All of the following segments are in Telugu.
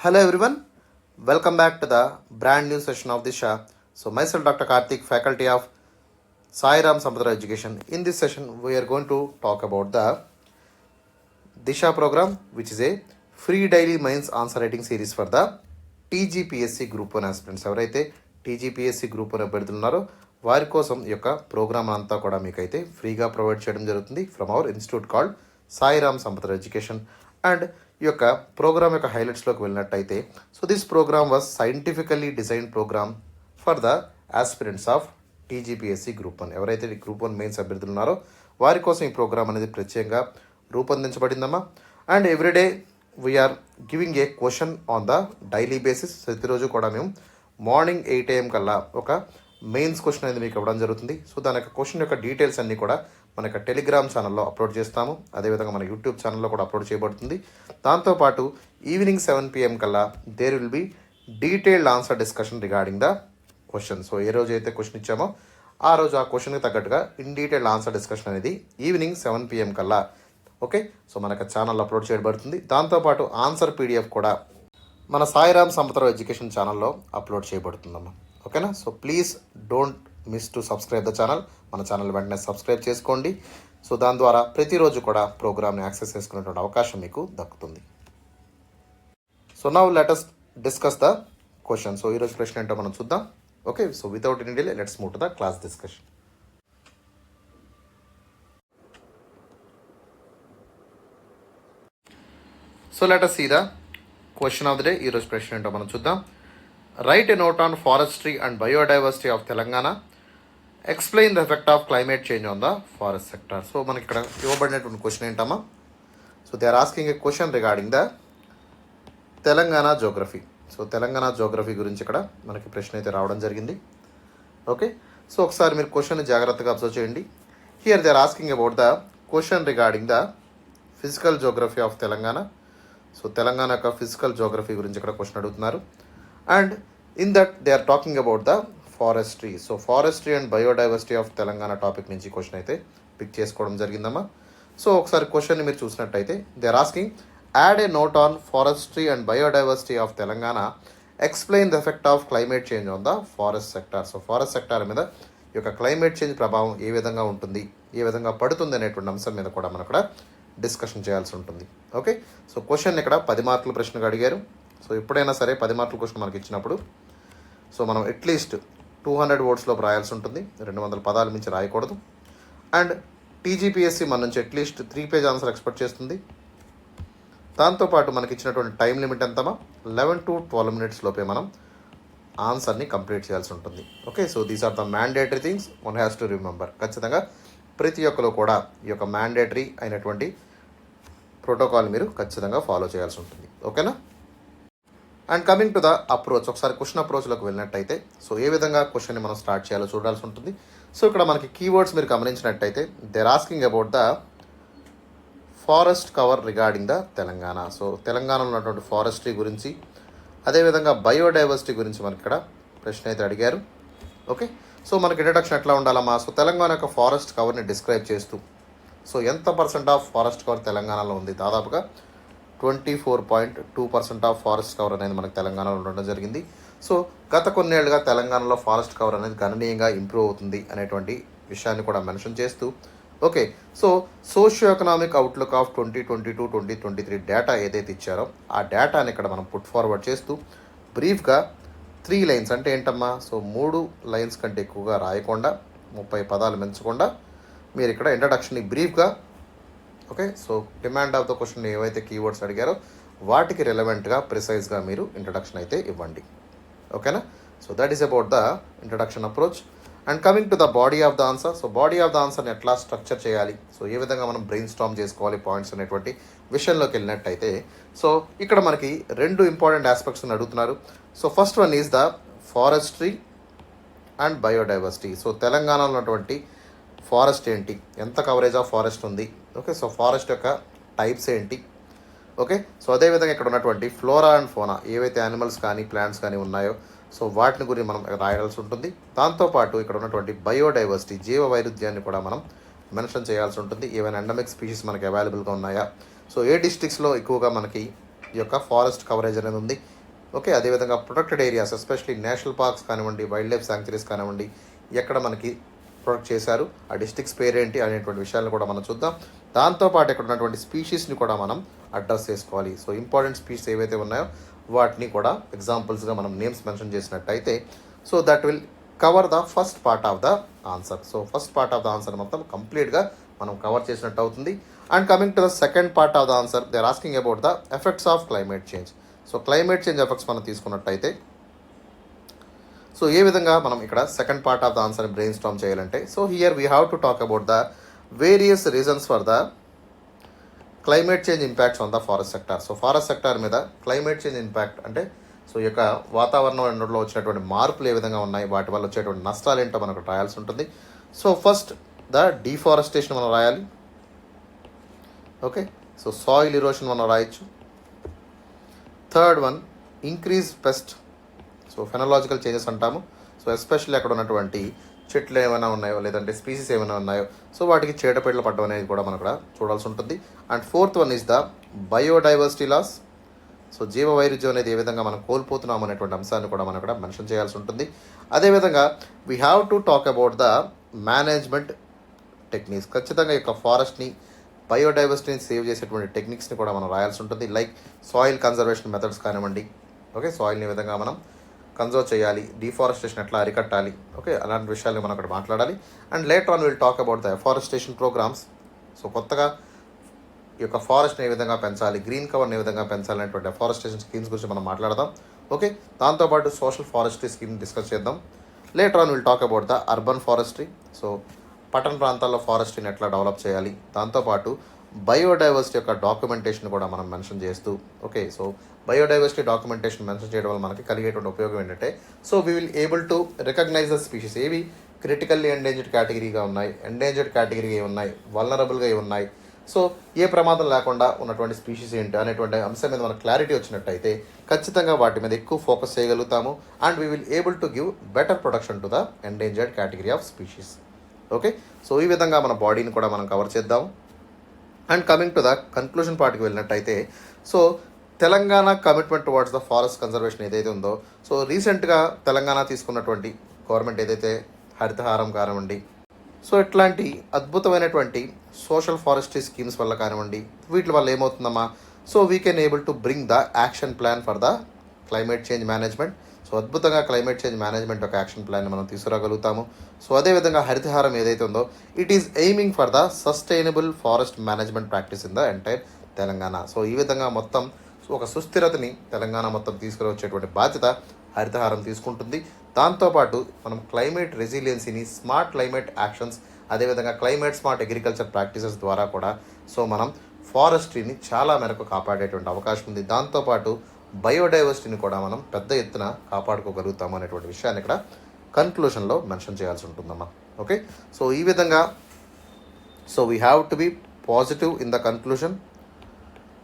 Hello everyone, welcome back to the brand new session of Disha. So myself Dr. Karthik, faculty of Sai Ram Sampradaya Education. In this session we are going to talk about the Disha program, which is a free daily mains answer writing series for the TGPSC Group 1 aspirants. ఎవరైతే టీజీపీఎస్సీ గ్రూప్ 1 అభ్యర్థులు ఉన్నారో వారి కోసం ఈ యొక్క ప్రోగ్రామ్ అంతా కూడా మీకైతే ఫ్రీగా ప్రొవైడ్ చేయడం జరుగుతుంది from our institute called Sai Ram Sampada education. And ఈ యొక్క ప్రోగ్రామ్ యొక్క హైలైట్స్లోకి వెళ్ళినట్టయితే, so this program was scientifically design program for the aspirants of TGPSC group 1. ఎవరైతే గ్రూప్ 1 మెయిన్స్ అభ్యర్థులు ఉన్నారో వారి కోసం ఈ ప్రోగ్రామ్ అనేది ప్రత్యేకంగా రూపొందించబడిందమ్మా. And everyday we're giving a question on the daily basis. ప్రతిరోజు కూడా మేము మార్నింగ్ 8 AM కల్లా ఒక మెయిన్స్ క్వశ్చన్ అనేది మీకు ఇవ్వడం జరుగుతుంది. సో దాని యొక్క క్వశ్చన్ యొక్క డీటెయిల్స్ అన్నీ కూడా మన యొక్క టెలిగ్రామ్ ఛానల్లో అప్లోడ్ చేస్తాము. అదేవిధంగా మన యూట్యూబ్ ఛానల్లో కూడా అప్లోడ్ చేయబడుతుంది. దాంతోపాటు ఈవినింగ్ 7 PM కల్లా there will be detailed answer discussion regarding the question. So ఏ రోజు అయితే క్వశ్చన్ ఇచ్చామో ఆ రోజు ఆ క్వశ్చన్కి తగ్గట్టుగా ఇన్ డీటెయిల్డ్ ఆన్సర్ డిస్కషన్ అనేది ఈవినింగ్ 7 PM కల్లా ఓకే సో మనకు ఛానల్లో అప్లోడ్ చేయబడుతుంది. దాంతోపాటు ఆన్సర్ పీడిఎఫ్ కూడా మన సాయిరామ్ సంపత్రావు ఎడ్యుకేషన్ ఛానల్లో అప్లోడ్ చేయబడుతుందమ్మా. ఓకేనా? So please don't miss to subscribe the channel. మన ఛానల్ వెంటనే సబ్స్క్రైబ్ చేసుకోండి. సో దాని ద్వారా ప్రతిరోజు కూడా ప్రోగ్రామ్ని యాక్సెస్ చేసుకునేటువంటి అవకాశం మీకు దక్కుతుంది. So now let us discuss the question. So ఈరోజు ప్రశ్న ఏంటో మనం చూద్దాం. Okay, so without any delay let's move to the class discussion. So let us see the question of the day. ఈరోజు ప్రశ్న ఏంటో మనం చూద్దాం. Write a note on forestry and biodiversity of Telangana. Explain the effect of climate change on the forest sector. So మనకి ఇక్కడ ఇవ్వబడినటువంటి క్వశ్చన్ ఏంటమ్మా? So they are asking A question regarding the Telangana geography. So Telangana geography గురించి ఇక్కడ మనకి ప్రశ్న అయితే రావడం జరిగింది. ఓకే, సో ఒకసారి మీరు క్వశ్చన్ని జాగ్రత్తగా అబ్జర్వ్ చేయండి. Here they are asking about the question regarding the physical geography of Telangana. So Telangana యొక్క ఫిజికల్ జోగ్రఫీ గురించి ఇక్కడ క్వశ్చన్ అడుగుతున్నారు. And in that they are talking about the forestry. So forestry and biodiversity of Telangana topic నుంచి క్వశ్చన్ అయితే పిక్ చేసుకోవడం జరిగిందమ్మా. సో ఒకసారి క్వశ్చన్ని మీరు చూసినట్టయితే they are asking add a note on forestry and biodiversity of Telangana, explain the effect of climate change on the forest sector. So forest sector మీద ఈ యొక్క క్లైమేట్ చేంజ్ ప్రభావం ఏ విధంగా ఉంటుంది, ఏ విధంగా పడుతుంది అనేటువంటి అంశం మీద కూడా మనం ఇక్కడ డిస్కషన్ చేయాల్సి ఉంటుంది. ఓకే, సో క్వశ్చన్ ఇక్కడ 10 మార్కుల ప్రశ్నగా అడిగారు. సో ఎప్పుడైనా సరే 10 మార్కుల క్వశ్చన్ మనకి ఇచ్చినప్పుడు సో మనం అట్లీస్ట్ 200 వర్డ్స్లో రాయాల్సి ఉంటుంది. 200 పదాల మించి రాయకూడదు. అండ్ టీజీపీఎస్సీ మన నుంచి అట్లీస్ట్ 3 పేజ్ ఆన్సర్ ఎక్స్పెక్ట్ చేస్తుంది. దాంతోపాటు మనకి ఇచ్చినటువంటి టైం లిమిట్ ఎంతమా 11 to 12 minutes లోపే మనం ఆన్సర్ని కంప్లీట్ చేయాల్సి ఉంటుంది. Okay, so these are the mandatory things one has to remember. ఖచ్చితంగా ప్రతి ఒక్కరు కూడా ఈ యొక్క మ్యాండేటరీ అయినటువంటి ప్రోటోకాల్ మీరు ఖచ్చితంగా ఫాలో చేయాల్సి ఉంటుంది. ఓకేనా? And coming to the approach, ఒకసారి క్వశ్చన్ అప్రోచ్లోకి వెళ్ళినట్టయితే సో ఏ విధంగా క్వశ్చన్ని మనం స్టార్ట్ చేయాలో చూడాల్సి ఉంటుంది. సో ఇక్కడ మనకి కీవర్డ్స్ మీరు గమనించినట్టయితే they are asking about the forest cover regarding the Telangana. So తెలంగాణలో ఉన్నటువంటి ఫారెస్ట్రీ గురించి, అదేవిధంగా బయోడైవర్సిటీ గురించి మనకి ఇక్కడ ప్రశ్న అయితే అడిగారు. ఓకే, సో మనకి ఇంట్రడక్షన్ ఎట్లా ఉండాలమ్మా? సో తెలంగాణ యొక్క ఫారెస్ట్ కవర్ని డిస్క్రైబ్ చేస్తూ సో ఎంత % ఆఫ్ ఫారెస్ట్ కవర్ తెలంగాణలో ఉంది? దాదాపుగా 24.2% ఆఫ్ ఫారెస్ట్ కవర్ అనేది మనకు తెలంగాణలో ఉండడం జరిగింది. సో గత కొన్నేళ్లుగా తెలంగాణలో ఫారెస్ట్ కవర్ అనేది గణనీయంగా ఇంప్రూవ్ అవుతుంది అనేటువంటి విషయాన్ని కూడా మెన్షన్ చేస్తూ okay, so socio economic outlook of 2022-2023 data ఏదైతే ఇచ్చారో ఆ డేటాని ఇక్కడ మనం పుట్ ఫార్వర్డ్ చేస్తూ బ్రీఫ్గా 3 lines అంటే ఏంటమ్మా? సో 3 lines కంటే ఎక్కువగా రాయకుండా 30 పదాలు పెంచకుండా మీరు ఇక్కడ ఇంట్రడక్షన్ని బ్రీఫ్గా okay, so demand of the question ఏవైతే కీవర్డ్స్ అడిగారో వాటికి రిలవెంట్గా ప్రిసైజ్గా మీరు ఇంట్రడక్షన్ అయితే ఇవ్వండి. ఓకేనా? So that is about the introduction approach. And coming to the body of the answer. So body of the ఆన్సర్ని ఎట్లా స్ట్రక్చర్ చేయాలి, సో ఏ విధంగా మనం బ్రెయిన్ స్టార్మ్ చేసుకోవాలి పాయింట్స్ అనేటువంటి విషయంలోకి వెళ్ళినట్టయితే సో ఇక్కడ మనకి 2 ఇంపార్టెంట్ ఆస్పెక్ట్స్ని అడుగుతున్నారు. So first one is the forestry and biodiversity. So తెలంగాణలో ఉన్నటువంటి ఫారెస్ట్ ఏంటి, ఎంత కవరేజ్ ఆఫ్ ఫారెస్ట్ ఉంది, ఓకే, సో ఫారెస్ట్ యొక్క టైప్స్ ఏంటి, ఓకే, సో అదేవిధంగా ఇక్కడ ఉన్నటువంటి ఫ్లోరా అండ్ ఫోనా ఏవైతే యానిమల్స్ కానీ ప్లాంట్స్ కానీ ఉన్నాయో సో వాటిని గురించి మనం రాయాల్సి ఉంటుంది. దాంతోపాటు ఇక్కడ ఉన్నటువంటి బయోడైవర్సిటీ జీవ వైరుధ్యాన్ని కూడా మనం మెన్షన్ చేయాల్సి ఉంటుంది. ఏవైనా ఎండమిక్ స్పీషీస్ మనకి అవైలబుల్గా ఉన్నాయా, సో ఏ డిస్ట్రిక్ట్స్లో ఎక్కువగా మనకి ఈ యొక్క ఫారెస్ట్ కవరేజ్ అనేది ఉంది. ఓకే, అదేవిధంగా protected areas especially national parks కానివ్వండి, వైల్డ్ లైఫ్ శాంక్చురీస్ కానివ్వండి, ఎక్కడ మనకి ప్రొటెక్ట్ చేశారు, ఆ డిస్ట్రిక్ట్స్ పేరేంటి అనేటువంటి విషయాలను కూడా మనం చూద్దాం. దాంతోపాటు ఇక్కడ ఉన్నటువంటి స్పీషీస్ని కూడా మనం అడ్రస్ చేసుకోవాలి. సో ఇంపార్టెంట్ స్పీషీస్ ఏవైతే ఉన్నాయో వాటిని కూడా ఎగ్జాంపుల్స్గా మనం నేమ్స్ మెన్షన్ చేసినట్టయితే so that will cover the first part of the answer. So first part of the answer మొత్తం కంప్లీట్గా మనం కవర్ చేసినట్టు అవుతుంది. And coming to the second part of the answer, they are asking about the effects of climate change. So climate change effects మనం తీసుకున్నట్టయితే సో ఏ విధంగా మనం ఇక్కడ second part of the answer brainstorm చేయాలంటే so here we have to talk about the various reasons for the climate change impacts on the forest sector. So forest sector మీద క్లైమేట్ చేంజ్ ఇంపాక్ట్ అంటే సో ఈ యొక్క వాతావరణంలో వచ్చినటువంటి మార్పులు ఏ విధంగా ఉన్నాయి, వాటి వల్ల వచ్చేటువంటి నష్టాలు ఏంటో మనకు రాయాల్సి ఉంటుంది. సో ఫస్ట్ ద డిఫారెస్టేషన్ మనం రాయాలి. ఓకే, సో సాయిల్ ఇరోషన్ మనం రాయొచ్చు. Third one increase pest, so phenological changes అంటాము. సో ఎస్పెషల్లీ అక్కడ ఉన్నటువంటి చెట్లు ఏమైనా ఉన్నాయో లేదంటే స్పీసీస్ ఏమైనా ఉన్నాయో సో వాటికి చీడపీడలు పడడం అనేది కూడా మనం ఇక్కడ చూడాల్సి ఉంటుంది. And fourth one is the biodiversity loss. So జీవ వైరుధ్యం అనేది ఏ విధంగా మనం కోల్పోతున్నాం అనేటువంటి అంశాన్ని కూడా మనం ఇక్కడ మెన్షన్ చేయాల్సి ఉంటుంది. అదేవిధంగా we have to talk about the management techniques. ఖచ్చితంగా ఈ యొక్క ఫారెస్ట్ని బయోడైవర్సిటీని సేవ్ చేసేటువంటి టెక్నిక్స్ని కూడా మనం రాయాల్సి ఉంటుంది. లైక్ సాయిల్ కన్జర్వేషన్ మెథడ్స్ కానివ్వండి. ఓకే, సాయిల్ని ఏ విధంగా మనం కన్జర్వ్ చేయాలి, డిఫారెస్టేషన్ ఎట్లా అరికట్టాలి, ఓకే అలాంటి విషయాలు మనం అక్కడ మాట్లాడాలి. And later on will talk about the afforestation programmes. So కొత్తగా ఈ యొక్క ఫారెస్ట్ని ఏ విధంగా పెంచాలి, గ్రీన్ కవర్ని ఏ విధంగా పెంచాలి అనేటువంటి ఎఫారెస్టేషన్ స్కీమ్స్ గురించి మనం మాట్లాడదాం. ఓకే, దాంతోపాటు సోషల్ ఫారెస్ట్రీ స్కీమ్ డిస్కస్ చేద్దాం. Later on will talk about the urban forestry. So పట్టణ ప్రాంతాల్లో ఫారెస్ట్రీని ఎట్లా డెవలప్ చేయాలి, దాంతోపాటు బయోడైవర్సిటీ యొక్క డాక్యుమెంటేషన్ కూడా మనం మెన్షన్ చేస్తూ okay so biodiversity documentation mention చేయడం వల్ల మనకి కలిగేటువంటి ఉపయోగం ఏంటంటే so we will able to recognise the species ఏవి క్రిటికల్లీ ఎండేంజర్డ్ కేటగిరీగా ఉన్నాయి, ఎండేంజర్డ్ కేటగిరీగా ఏ ఉన్నాయి, వల్నరబుల్గా ఏ ఉన్నాయి, సో ఏ ప్రమాదం లేకుండా ఉన్నటువంటి స్పీషీస్ ఏంటి అనేటువంటి అంశం మీద మనకు క్లారిటీ వచ్చినట్టయితే ఖచ్చితంగా వాటి మీద ఎక్కువ ఫోకస్ చేయగలుగుతాము. And we will able to give better protection to the endangered category of species. Okay, so ఈ విధంగా మన బాడీని కూడా మనం కవర్ చేద్దాం. And coming to the conclusion పార్ట్కి వెళ్ళినట్టయితే so Telangana commitment towards the forest conservation ఏదైతే ఉందో సో రీసెంట్గా తెలంగాణ తీసుకున్నటువంటి గవర్నమెంట్ ఏదైతే హరితహారం కానివ్వండి, సో ఇట్లాంటి అద్భుతమైనటువంటి సోషల్ ఫారెస్ట్రీ స్కీమ్స్ వల్ల కానివ్వండి, వీటి వల్ల ఏమవుతుందమ్మా so we can able to bring the action plan for the climate change management. So అద్భుతంగా క్లైమేట్ చేంజ్ మేనేజ్మెంట్ ఒక యాక్షన్ ప్లాన్ని మనం తీసుకురాగలుగుతాము. సో అదేవిధంగా హరితహారం ఏదైతే ఉందో it is aiming for the sustainable forest management practice in the entire Telangana. So ఈ విధంగా మొత్తం ఒక సుస్థిరతని తెలంగాణ మొత్తం తీసుకురొచ్చేటువంటి బాధ్యత హరితహారం తీసుకుంటుంది. దాంతోపాటు మనం క్లైమేట్ రెసిలియన్సీని, స్మార్ట్ క్లైమేట్ యాక్షన్స్, అదేవిధంగా క్లైమేట్ స్మార్ట్ అగ్రికల్చర్ ప్రాక్టీసెస్ ద్వారా కూడా సో మనం ఫారెస్ట్రీని చాలా మేరకు కాపాడేటువంటి అవకాశం ఉంది. దాంతోపాటు బయోడైవర్సిటీని కూడా మనం పెద్ద ఎత్తున కాపాడుకోగలుగుతాము అనేటువంటి విషయాన్ని ఇక్కడ కన్క్లూషన్లో మెన్షన్ చేయాల్సి ఉంటుందమ్మా. ఓకే, సో ఈ విధంగా so we have to be positive in the conclusion.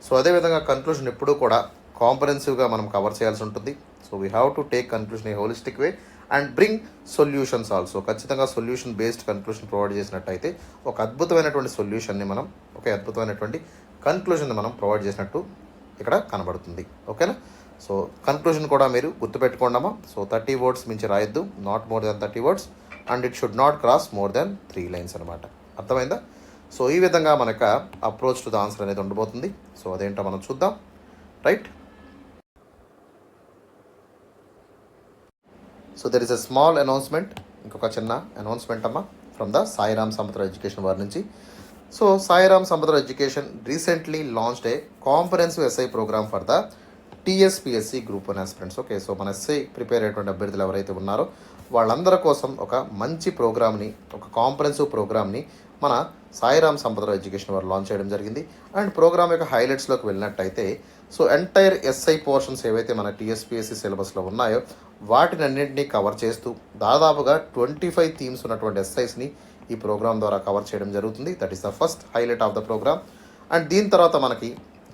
So అదేవిధంగా కన్క్లూషన్ ఎప్పుడూ కూడా కాంప్రహెన్సివ్గా మనం కవర్ చేయాల్సి ఉంటుంది. So we have to take conclusion a holistic way and bring solutions also. ఖచ్చితంగా సొల్యూషన్ బేస్డ్ కన్క్లూషన్ ప్రొవైడ్ చేసినట్టయితే ఒక అద్భుతమైనటువంటి సొల్యూషన్ని మనం అద్భుతమైనటువంటి కన్క్లూషన్ని మనం ప్రొవైడ్ చేసినట్టు ఇక్కడ కనబడుతుంది. ఓకేనా, సో కన్క్లూషన్ కూడా మీరు గుర్తుపెట్టుకోండమ్మా. సో 30 words మించి రాయొద్దు, not more than 30 words and it should not cross more than 3 lines అనమాట. అర్థమైందా? సో ఈ విధంగా మనకు అప్రోచ్ టు ద ఆన్సర్ అనేది ఉండబోతుంది. సో అదేంటో మనం చూద్దాం. Right, so there is a small announcement, ఇంకొక చిన్న అనౌన్స్మెంట్ అమ్మా from the Sairam Samatula education వారి నుంచి. So Sairam Samatula education recently launched a comprehensive SI program for the TSPSC group 1 aspirants. Okay, so మన ఎస్ఐ ప్రిపేర్ అయ్యేటువంటి అభ్యర్థులు ఎవరైతే ఉన్నారో వాళ్ళందరి కోసం ఒక మంచి ప్రోగ్రామ్ని, ఒక కాంప్రహెన్సివ్ ప్రోగ్రామ్ని మన సాయిరామ్ సంపద ఎడ్యుకేషన్ వారు లాంచ్ చేయడం జరిగింది. అండ్ ప్రోగ్రామ్ యొక్క హైలైట్స్లోకి వెళ్ళినట్టయితే సో ఎంటైర్ ఎస్ఐ పోర్షన్స్ ఏవైతే మన టీఎస్పిఎస్సి సిలబస్లో ఉన్నాయో వాటిని అన్నింటినీ కవర్ చేస్తూ దాదాపుగా 25 థీమ్స్ ఉన్నటువంటి ఎస్ఐస్ని ఈ ప్రోగ్రామ్ ద్వారా కవర్ చేయడం జరుగుతుంది. That is the first highlight of the programme. And దీని తర్వాత మనకి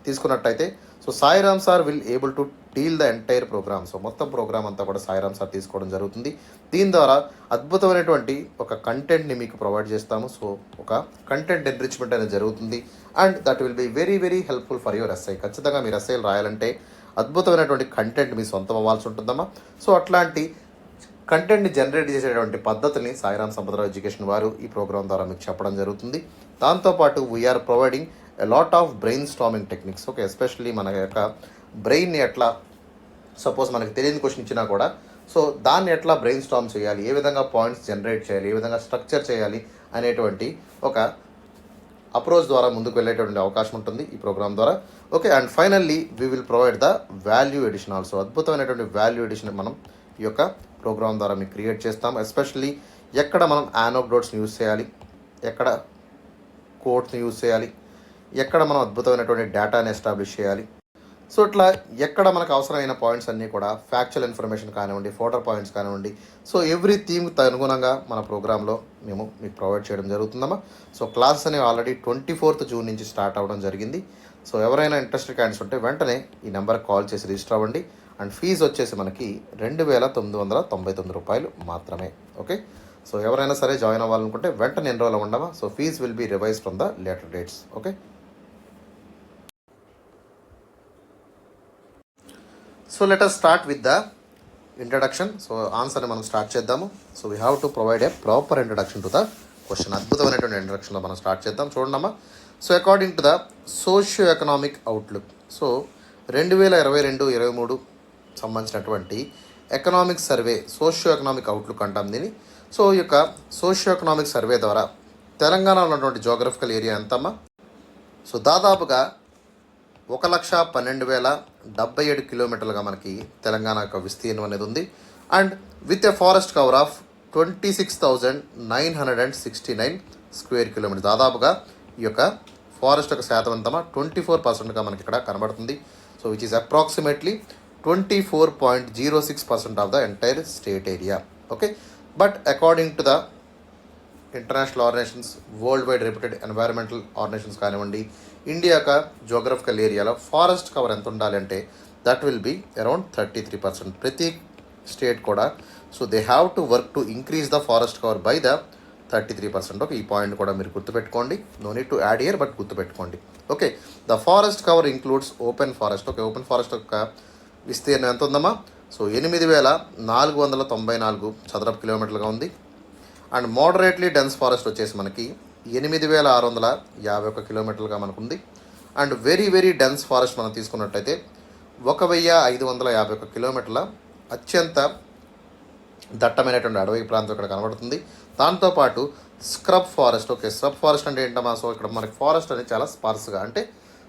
తీసుకున్నట్టయితే so Sairam sir will able to deal the entire programme. So మొత్తం ప్రోగ్రామ్ అంతా కూడా సాయిరామ్ సార్ తీసుకోవడం జరుగుతుంది. దీని ద్వారా అద్భుతమైనటువంటి ఒక కంటెంట్ని మీకు ప్రొవైడ్ చేస్తాము. సో ఒక కంటెంట్ ఎన్రిచ్మెంట్ అనేది జరుగుతుంది and that will be very very helpful for your SI. ఖచ్చితంగా మీరు ఎస్ఐలు రాయాలంటే అద్భుతమైనటువంటి కంటెంట్ మీ సొంతం అవ్వాల్సి ఉంటుందమ్మా. సో అట్లాంటి కంటెంట్ని జనరేట్ చేసేటువంటి పద్ధతిని సాయిరామ్ సంపదరావు ఎడ్యుకేషన్ వారు ఈ ప్రోగ్రామ్ ద్వారా మీకు చెప్పడం జరుగుతుంది. దాంతోపాటు we are providing a lot of brainstorming techniques. Okay, especially మన యొక్క బ్రెయిన్ని ఎట్లా, సపోజ్ మనకి తెలియని క్వశ్చన్ ఇచ్చినా కూడా సో దాన్ని ఎట్లా బ్రెయిన్ స్టామ్ చేయాలి, ఏ విధంగా పాయింట్స్ జనరేట్ చేయాలి, ఏ విధంగా స్ట్రక్చర్ చేయాలి అనేటువంటి ఒక అప్రోచ్ ద్వారా ముందుకు వెళ్ళేటువంటి అవకాశం ఉంటుంది ఈ ప్రోగ్రామ్ ద్వారా. Okay, and finally we will provide the value addition also. అద్భుతమైనటువంటి వాల్యూ ఎడిషన్ మనం ఈ యొక్క ప్రోగ్రామ్ ద్వారా మీకు క్రియేట్ చేస్తాం. ఎస్పెషల్లీ ఎక్కడ మనం యానోక్డోట్స్ని యూజ్ చేయాలి, ఎక్కడ కోడ్స్ని యూజ్ చేయాలి, ఎక్కడ మనం అద్భుతమైనటువంటి డేటాని ఎస్టాబ్లిష్ చేయాలి. సో ఇట్లా ఎక్కడ మనకు అవసరమైన పాయింట్స్ అన్నీ కూడా ఫ్యాక్చువల్ ఇన్ఫర్మేషన్ కానివ్వండి, ఫోటో పాయింట్స్ కానివ్వండి, సో ఎవ్రీ థీమ్కి అనుగుణంగా మన ప్రోగ్రాంలో మేము మీకు ప్రొవైడ్ చేయడం జరుగుతుందమ్మా. సో క్లాసెస్ అనేవి ఆల్రెడీ 24th జూన్ నుంచి స్టార్ట్ అవ్వడం జరిగింది. సో ఎవరైనా ఇంట్రెస్టెడ్ క్యాండిడేట్స్ ఉంటే వెంటనే ఈ నెంబర్కి కాల్ చేసి రిజిస్టర్ అవ్వండి. అండ్ ఫీజు వచ్చేసి మనకి 2,999 రూపాయలు మాత్రమే. ఓకే, సో ఎవరైనా సరే జాయిన్ అవ్వాలనుకుంటే వెంటనే ఎన్రోల్ అవ్వండమా. So fees will be revise from the later dates. Okay, so let us start with the introduction. So ఆన్సర్ని మనం స్టార్ట్ చేద్దాము. So we have to provide a proper introduction to the question. అద్భుతమైనటువంటి ఇంట్రడక్షన్లో మనం స్టార్ట్ చేద్దాం. చూడమ్మా, so according to the socio economic outlook, so 2022-23 సంబంధించినటువంటి economic survey, socio economic outlook అంటాం దీన్ని. సో ఈ యొక్క సోషియో ఎకనామిక్ సర్వే ద్వారా తెలంగాణలో ఉన్నటువంటి జోగ్రఫికల్ ఏరియా ఎంతమ్మా? సో దాదాపుగా 1,12,077 కిలోమీటర్లుగా మనకి తెలంగాణ యొక్క విస్తీర్ణం అనేది ఉంది. And with a forest cover of 26,969 square kilometres. దాదాపుగా ఈ యొక్క ఫారెస్ట్ యొక్క శాతం ఎంతమా? 24%గా మనకి ఇక్కడ కనబడుతుంది. So which is approximately 24.06% of the entire state area. Okay, but according to the international organisations, worldwide reputed environmental organisations కానివ్వండి, ఇండియా యొక్క జోగ్రఫికల్ ఏరియాలో ఫారెస్ట్ కవర్ ఎంత ఉండాలి అంటే దట్ విల్ బీ అరౌండ్ 33%. ప్రతి స్టేట్ కూడా so they have to work to increase the forest cover by the 33%. Okay, ఈ పాయింట్ కూడా మీరు గుర్తుపెట్టుకోండి. No need to add year, but గుర్తుపెట్టుకోండి. Okay, the forest cover includes open forest. Okay, open forest యొక్క విస్తీర్ణం ఎంత ఉందమ్మా? సో 8,494 చదరపు కిలోమీటర్లుగా ఉంది. అండ్ మోడరేట్లీ డెన్స్ ఫారెస్ట్ వచ్చేసి మనకి 8,651 కిలోమీటర్లుగా మనకు ఉంది. And very very dense forest మనం తీసుకున్నట్టయితే 1,551 కిలోమీటర్ల అత్యంత దట్టమైనటువంటి అడవి ప్రాంతం ఇక్కడ కనబడుతుంది. దాంతోపాటు scrub forest. Okay, scrub forest అంటే ఏంటమ్మా? సో ఇక్కడ మనకి ఫారెస్ట్ అనేది చాలా స్పార్స్గా, అంటే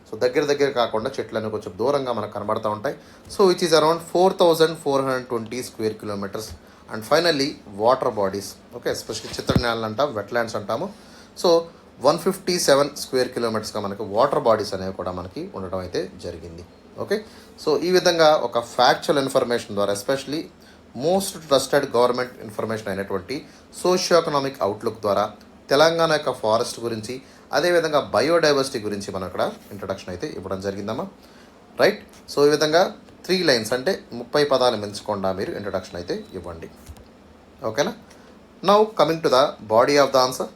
సో దగ్గర కాకుండా చెట్లన్నీ కొంచెం దూరంగా మనకు కనబడుతూ ఉంటాయి. So which is around 4,420 square kilometres. And finally water bodies. Okay, especially చిత్రజ్ఞానాలు అంటాం, వెట్లాండ్స్ అంటాము. సో 157 స్క్వేర్ కిలోమీటర్స్గా మనకి వాటర్ బాడీస్ అనేవి కూడా మనకి ఉండడం అయితే జరిగింది. ఓకే, సో ఈ విధంగా ఒక ఫ్యాక్చువల్ ఇన్ఫర్మేషన్ ద్వారా, especially most trusted government information అయినటువంటి సోషియో ఎకనామిక్ అవుట్లుక్ ద్వారా తెలంగాణ యొక్క ఫారెస్ట్ గురించి, అదేవిధంగా బయోడైవర్సిటీ గురించి మనం ఇక్కడ ఇంట్రడక్షన్ అయితే ఇవ్వడం జరిగిందమ్మా. రైట్, సో ఈ విధంగా 3 లైన్స్ అంటే 30 పదాలు మించకుండా మీరు ఇంట్రడక్షన్ అయితే ఇవ్వండి. ఓకేనా? Now coming to the body of the answer.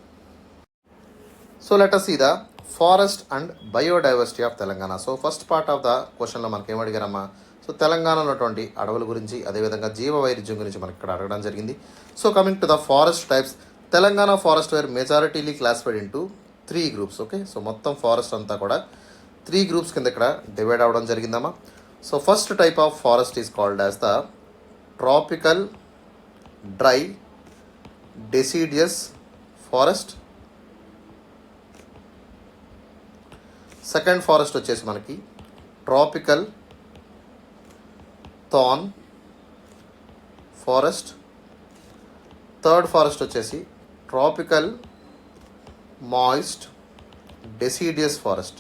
So let us see the forest and biodiversity of Telangana. So first part of the క్వశ్చన్లో మనకి ఏం అడిగారమ్మా? సో తెలంగాణలో ఉన్నటువంటి అడవుల గురించి, అదేవిధంగా జీవ వైవిధ్యం గురించి మనకి ఇక్కడ అడగడం జరిగింది. So coming to the forest types, Telangana forest were majorly classified into 3 groups. Okay, so మొత్తం ఫారెస్ట్ అంతా కూడా 3 గ్రూప్స్ కింద ఇక్కడ డివైడ్ అవ్వడం జరిగిందమ్మా. So first type of forest is called as the tropical dry deciduous forest. Second forest వచ్చేసి మనకి tropical thorn forest. Third forest వచ్చేసి tropical moist deciduous forest.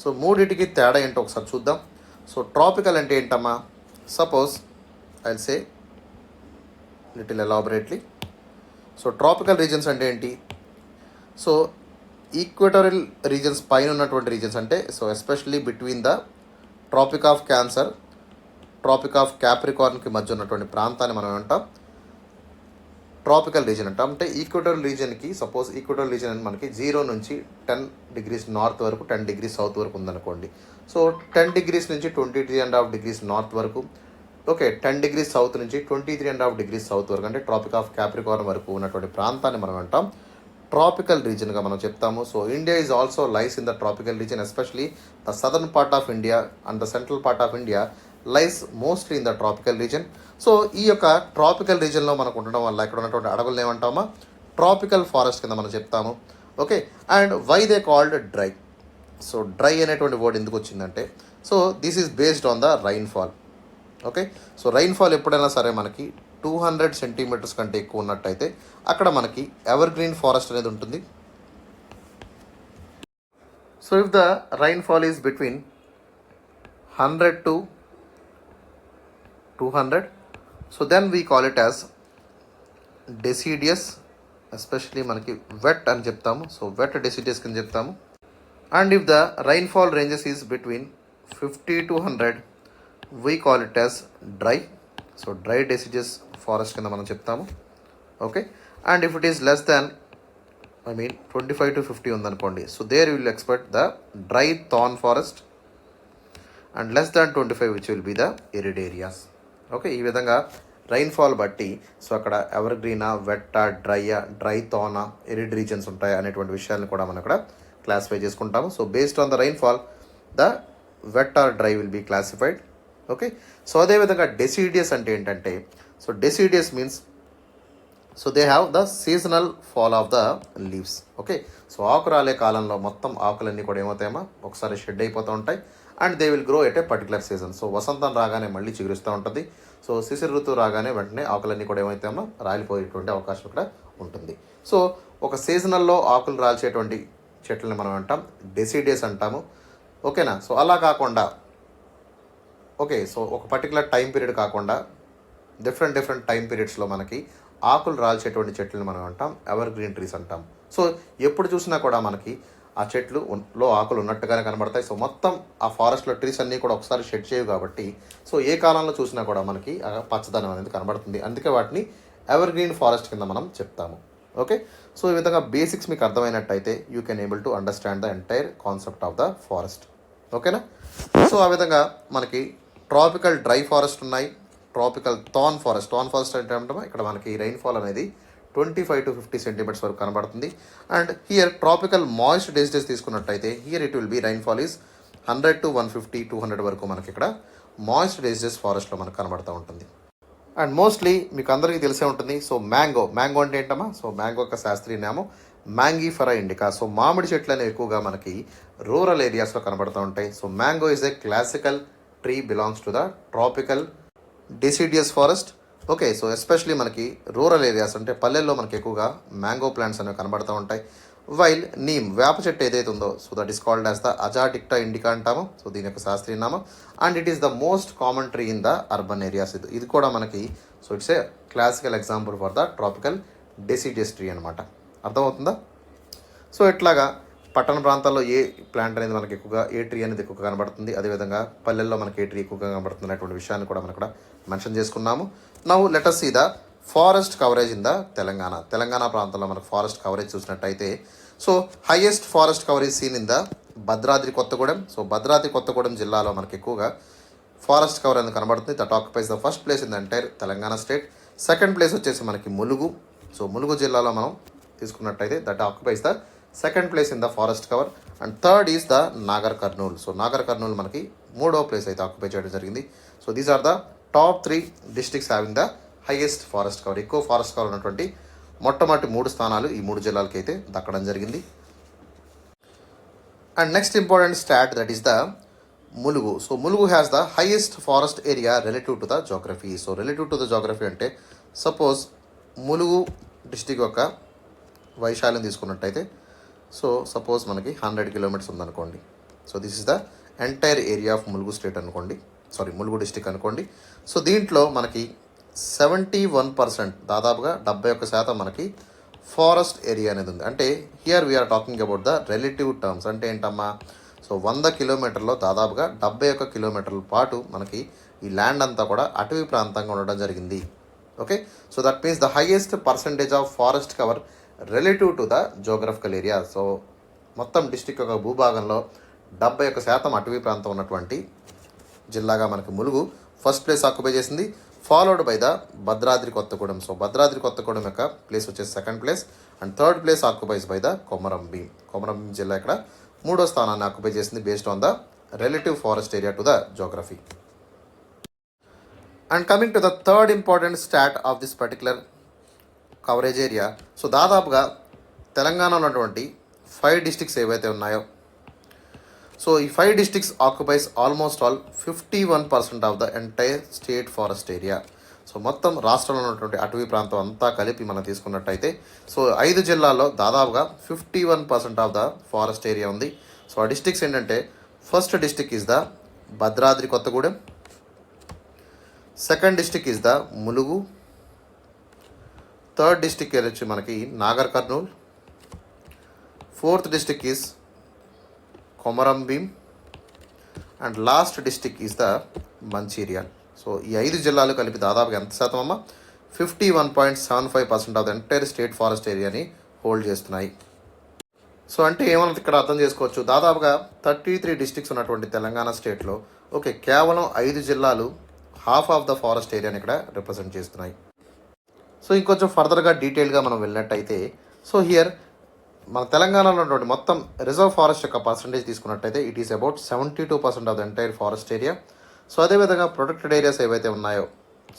So మూడింటికి తేడా ఏంటో ఒకసారి చూద్దాం. సో ట్రాపికల్ అంటే ఏంటమ్మా? Suppose I will say little elaborately. So tropical regions అంటే ఏంటి? సో ఈక్వటోరియల్ రీజన్స్ పైన ఉన్నటువంటి రీజన్స్ అంటే, so especially between the tropic of cancer, tropic of క్యాప్రికార్న్కి మధ్య ఉన్నటువంటి ప్రాంతాన్ని మనం ఏమంటాం? ట్రాపికల్ రీజన్ అంటాం. అంటే ఈక్వటోరియల్ రీజన్కి, సపోజ్ ఈక్వటోరియల్ రీజన్ అని మనకి 0 నుంచి 10 డిగ్రీస్ నార్త్ వరకు, 10 డిగ్రీస్ సౌత్ వరకు ఉందనుకోండి. సో 10 డిగ్రీస్ నుంచి 23.5 డిగ్రీస్ నార్త్ వరకు, ఓకే, 10 డిగ్రీస్ సౌత్ నుంచి 23.5 డిగ్రీస్ సౌత్ వరకు, అంటే ట్రాపిక్ ఆఫ్ క్యాప్రికార్న్ వరకు ఉన్నటువంటి ప్రాంతాన్ని మనం అంటాం ట్రాపికల్ రీజన్గా మనం చెప్తాము. So India is also lies in the tropical reason, especially the southern part of India and the central part of India lies mostly in the tropical reason. So ఈ యొక్క ట్రాపికల్ రీజన్లో మనకు ఉండడం వల్ల ఇక్కడ ఉన్నటువంటి అడవులను ఏమంటామా? ట్రాపికల్ ఫారెస్ట్ కింద మనం చెప్తాము. Okay, and why they called dry? So dry అనేటువంటి వర్డ్ ఎందుకు వచ్చిందంటే, so this is based on the rainfall. Okay, so rainfall ఎప్పుడైనా సరే మనకి 200 సెంటీమీటర్స్ కంటే ఎక్కువ ఉన్నట్టయితే అక్కడ మనకి ఎవర్ గ్రీన్ ఫారెస్ట్ అనేది ఉంటుంది. So if the rainfall is between 100 to 200, so then we call it as deciduous, especially మనకి వెట్ అని చెప్తాము. సో వెట్ డెసిడియస్ కింద చెప్తాము. And if the rainfall ranges is between 50 to 100, we call it as dry. So dry deciduous forest కింద మనం చెప్తాము. Okay, and if it is less than 25 to 50 ఉందనుకోండి, so there you will expect the dry thorn forest, and less than 25 which will be the arid areas. Okay, ఈ విధంగా రైన్ఫాల్ బట్టి సో అక్కడ ఎవర్ గ్రీనా, వెట్టా, డ్రై థానా, ఎరిడ్ రీజన్స్ ఉంటాయి అనేటువంటి విషయాలను కూడా మనం ఇక్కడ క్లాసిఫై చేసుకుంటాము. So based on the rainfall the wet or dry will be classified. Okay, so అదేవిధంగా డెసిడియస్ అంటే ఏంటంటే, so deciduous means so they have the seasonal fall of the leaves. Okay, so ఆకు రాలే కాలంలో మొత్తం ఆకులన్నీ కూడా ఏమవుతాయమ్మా? ఒకసారి షెడ్ అయిపోతూ ఉంటాయి, and they will grow at a particular season. So వసంతం రాగానే మళ్ళీ చిగురుస్తూ ఉంటుంది. సో శిశిర ఋతువు రాగానే వెంటనే ఆకులన్నీ కూడా ఏమవుతాయమ్మా? రాలిపోయేటువంటి అవకాశం ఇక్కడ ఉంటుంది. సో ఒక సీజనల్లో ఆకులు రాల్చేటువంటి చెట్లని మనం అంటాం డెసిడియస్ అంటాము. ఓకేనా? సో అలా కాకుండా, ఓకే, సో ఒక పర్టికులర్ టైం పీరియడ్ కాకుండా డిఫరెంట్ టైం పీరియడ్స్లో మనకి ఆకులు రాల్చేటువంటి చెట్లను మనం అంటాం ఎవర్ గ్రీన్ ట్రీస్ అంటాం. సో ఎప్పుడు చూసినా కూడా మనకి ఆ చెట్లులో ఆకులు ఉన్నట్టుగానే కనబడతాయి. సో మొత్తం ఆ ఫారెస్ట్లో ట్రీస్ అన్నీ కూడా ఒకసారి షెడ్ చేయవు కాబట్టి సో ఏ కాలంలో చూసినా కూడా మనకి ఆ పచ్చదనం అనేది కనబడుతుంది. అందుకే వాటిని ఎవర్ గ్రీన్ ఫారెస్ట్ కింద మనం చెప్తాము. ఓకే, సో ఈ విధంగా బేసిక్స్ మీకు అర్థమైనట్టయితే you can able to understand the entire concept of the forest. ఓకేనా? సో ఆ విధంగా మనకి ట్రాపికల్ డ్రై ఫారెస్ట్ ఉన్నాయి, ట్రాపికల్ థార్న్ ఫారెస్ట్ అంటే ఏమంటామో ఇక్కడ మనకి రైన్ఫాల్ అనేది 25 to 50 సెంటీమీటర్స్ వరకు కనబడుతుంది. And here tropical moist deciduous తీసుకున్నట్టయితే here it will be rainfall is 100 to 150, 200 వరకు మనకి ఇక్కడ మాయిస్ట్ డెసిడియస్ ఫారెస్ట్లో మనకు కనబడుతూ ఉంటుంది. అండ్ మోస్ట్లీ మీకు అందరికీ తెలిసే ఉంటుంది. సో మ్యాంగో అంటే ఏంటమ్మా? సో మ్యాంగో యొక్క శాస్త్రీయ నామం మ్యాంగీఫెరా ఇండికా. సో మామిడి చెట్లు అనేవి ఎక్కువగా మనకి రూరల్ ఏరియాస్లో కనబడుతూ ఉంటాయి. So mango is a classical tree belongs to the tropical deciduous forest. Okay, so especially మనకి రూరల్ ఏరియాస్ అంటే పల్లెల్లో మనకి ఎక్కువగా మ్యాంగో ప్లాంట్స్ అనేవి కనబడుతూ ఉంటాయి. వైల్ నీమ్ వేప చెట్టు ఏదైతే ఉందో so that is called as the azadirachta indica అంటాము. సో దీని యొక్క శాస్త్రీయ నామం. And it is the most common tree in the urban areas. ఇది కూడా మనకి so it's a classical example for the tropical deciduous tree అనమాట. అర్థమవుతుందా? సో ఇట్లాగా పట్టణ ప్రాంతాల్లో ఏ ప్లాంట్ అనేది మనకి ఎక్కువగా, ఏ ట్రీ అనేది ఎక్కువగా కనబడుతుంది, అదేవిధంగా పల్లెల్లో మనకి ఏ ట్రీ ఎక్కువగా కనబడుతుంది అనేటువంటి విషయాన్ని కూడా మనం ఇక్కడ మెన్షన్ చేసుకున్నాము. Now let us see the forest coverage in the Telangana ప్రాంతంలో మనకు ఫారెస్ట్ కవరేజ్ చూసినట్టయితే so highest forest coverage seen in the Bhadradri Kothagudem. So Bhadradri Kothagudem జిల్లాలో మనకి ఎక్కువగా ఫారెస్ట్ కవర్ అనేది కనబడుతుంది. That occupies the first place in the entire Telangana state. Second place వచ్చేసి మనకి ములుగు. సో ములుగు జిల్లాలో మనం తీసుకున్నట్టయితే that occupies the second place in the forest cover. And third is the Nagarkurnool. So Nagarkurnool మనకి 3వ ప్లేస్ అయితే ఆక్యుపై చేయడం జరిగింది. So these are the top 3 districts having the highest forest cover. ఎక్కువ ఫారెస్ట్ కవర్ ఉన్నటువంటి మొట్టమొదటి 3 స్థానాలు ఈ 3 జిల్లాలకి అయితే దక్కడం జరిగింది. And next important start that is the Mulugu. So Mulugu has the highest forest area relative to the geography. So relative to the geography అంటే సపోజ్ ములుగు డిస్టిక్ యొక్క వైశాల్యం తీసుకున్నట్టయితే సో సపోజ్ మనకి 100 కిలోమీటర్స్ ఉందనుకోండి. So this is the entire area of Mulugu state అనుకోండి, ములుగు డిస్టిక్ అనుకోండి. సో దీంట్లో మనకి 71%, దాదాపుగా 71% మనకి ఫారెస్ట్ ఏరియా అనేది ఉంది. అంటే here we are talking about the relative terms. అంటే ఏంటమ్మా? సో సో 100 కిలోమీటర్లో దాదాపుగా 71 కిలోమీటర్ల పాటు మనకి ఈ ల్యాండ్ అంతా కూడా అటవీ ప్రాంతంగా ఉండడం జరిగింది. Okay, so that means the highest percentage of forest cover relative to the geographical area. So మొత్తం డిస్టిక్ యొక్క భూభాగంలో 71% అటవీ ప్రాంతం ఉన్నటువంటి జిల్లాగా మనకి ములుగు ఫస్ట్ ప్లేస్ ఆక్యుపై చేసింది, followed by the Bhadradri Kothagudem. So Bhadradri Kothagudem యొక్క ప్లేస్ వచ్చేసి second place and third place occupies by the Komaram Bheem. Komaram Bheem జిల్లా ఇక్కడ 3వ స్థానాన్ని ఆక్యుపై చేసింది based on the relative forest area to the geography. And coming to the third important start of this particular coverage area. So దాదాపుగా తెలంగాణలో ఉన్నటువంటి 5 డిస్ట్రిక్ట్స్ ఏవైతే ఉన్నాయో, సో ఈ 5 districts occupies almost all 51% of the entire state forest area. So మొత్తం రాష్ట్రంలో ఉన్నటువంటి అటవీ ప్రాంతం అంతా కలిపి మనం తీసుకున్నట్టయితే సో 5 జిల్లాల్లో దాదాపుగా 51% ఆఫ్ ద ఫారెస్ట్ ఏరియా ఉంది. సో ఆ డిస్ట్రిక్ట్స్ ఏంటంటే, first district is the Bhadradri Kothagudem, second district is the Mulugu, third district వచ్చి మనకి Nagar Kurnool, fourth district is Komaram Bheem and last district is the Mancherial. So ఈ 5 జిల్లాలు కలిపి దాదాపుగా ఎంత శాతం అమ్మ, 51.75% of the entire state forest ఏరియాని హోల్డ్ చేస్తున్నాయి. సో అంటే ఏమన్నా ఇక్కడ అర్థం చేసుకోవచ్చు, దాదాపుగా 33 డిస్ట్రిక్ట్స్ ఉన్నటువంటి తెలంగాణ స్టేట్లో ఓకే కేవలం 5 జిల్లాలు హాఫ్ ఆఫ్ ద ఫారెస్ట్ ఏరియాని ఇక్కడ రిప్రజెంట్ చేస్తున్నాయి. సో ఇంకొంచెం ఫర్దర్గా డీటెయిల్గా మనం వెళ్ళినట్టయితే, సో హియర్ మన తెలంగాణలో ఉన్నటువంటి మొత్తం రిజర్వ్ ఫారెస్ట్ యొక్క పర్సంటేజ్ తీసుకున్నట్టయితే it is about 72% of the entire forest area. So అదేవిధంగా ప్రొటెక్టెడ్ ఏరియాస్ ఏవైతే ఉన్నాయో,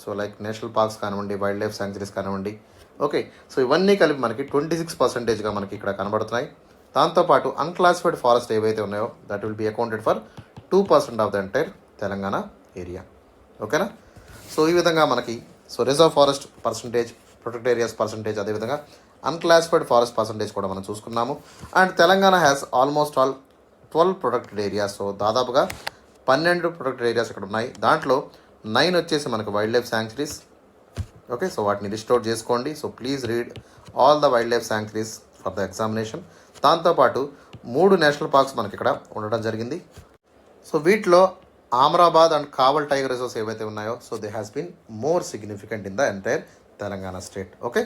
సో లైక్ నేషనల్ పార్క్స్ కానివ్వండి, వైల్డ్ లైఫ్ శాంక్చురీస్ కానివ్వండి, ఓకే సో ఇవన్నీ కలిపి మనకి 26%గా మనకి ఇక్కడ కనబడుతున్నాయి. దాంతోపాటు అన్క్లాసిఫైడ్ ఫారెస్ట్ ఏవైతే ఉన్నాయో that will be accounted for 2% of the entire Telangana area. ఓకేనా, సో ఈ విధంగా మనకి so reserve forest percentage, protected areas percentage, అదేవిధంగా అన్క్లాసిఫైడ్ ఫారెస్ట్ పర్సంటేజ్ కూడా మనం చూసుకున్నాము. And Telangana has almost all 12 protected areas. So దాదాపుగా 12 ప్రొటెక్టెడ్ ఏరియాస్ ఇక్కడ ఉన్నాయి. దాంట్లో 9 వచ్చేసి మనకు wild life sanctuaries. Okay, so వాటిని లిస్ట్ అవుట్ చేసుకోండి. So please read all the wild life sanctuaries for the examination. దాంతోపాటు 3 నేషనల్ పార్క్స్ మనకి ఇక్కడ ఉండడం జరిగింది. సో వీటిలో Amrabad and Kawal tiger reserves ఏవైతే ఉన్నాయో, so they has been more significant in the entire Telangana state. Okay,